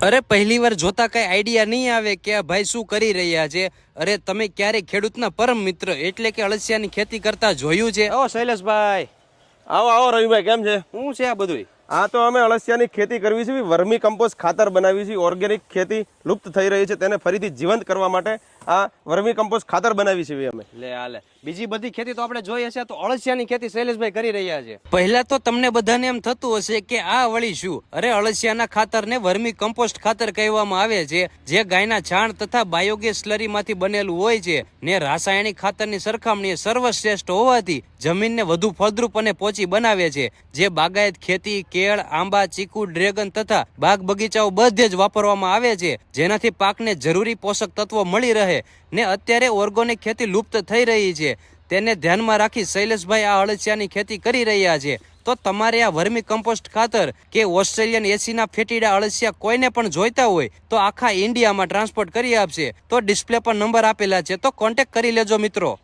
અરે પહેલી વાર જોતા કઈ આઈડિયા નહીં આવે કે આ ભાઈ શું કરી રહ્યા છે. અરે તમે ક્યારે ખેડૂતના પરમ મિત્ર એટલે કે અળસિયાની ખેતી કરતા જોયું છે? ઓ શૈલેષભાઈ, આવો આવો રવિભાઈ, કેમ છે? શું છે આ બધું? આ તો અમે અળસિયાની ખેતી કરવી છે, વર્મી કમ્પોસ્ટ ખાતર બનાવી છે. ઓર્ગેનિક ખેતી લુપ્ત થઈ રહી છે, તેને ફરીથી જીવંત કરવા માટે આ વર્મી કમ્પોસ્ટ ખાતર બનાવી છે અમે. લે હાલે, બીજી બધી ખેતી તો આપણે જોઈએ છે, તો અળસિયાની ખેતી શૈલેષભાઈ કરી રહ્યા છે. પહેલા તો તમને બધાને એમ થતું હશે કે આ વળી શું? અરે અળસિયાના ખાતરને વર્મી કમ્પોસ્ટ ખાતર કહેવામાં આવે છે, જે ગાયના છાણ તથા બાયોગેસ સ્લરીમાંથી બનેલું હોય છે ને રાસાયણિક ખાતરની સરખામણીએ સર્વશ્રેષ્ઠ હોવાથી જમીનને વધુ ફળદ્રુપ અને પોચી બનાવે છે, જે બાગાયત ખેતી, કેળ, આંબા, ચીકુ, ડ્રેગન તથા બાગ બગીચાઓ બધે જ વાપરવામાં આવે છે, જેનાથી પાકને જરૂરી પોષક તત્વો મળી રહે. ને અત્યારે ઓર્ગેનિક ખેતી લુપ્ત થઈ રહી છે, તેને ધ્યાનમાં રાખી શૈલેષભાઈ આ અળસિયાની ખેતી કરી રહ્યા છે. તો તમારે આ વર્મી કમ્પોસ્ટ ખાતર કે ઓસ્ટ્રેલિયન એસીના ફેટીડા અળસિયા કોઈને પણ જોઈતા હોય તો આખા ઇન્ડિયામાં ટ્રાન્સપોર્ટ કરી આપશે. તો ડિસ્પ્લે પર નંબર આપેલા છે, તો કોન્ટેક્ટ કરી લેજો મિત્રો.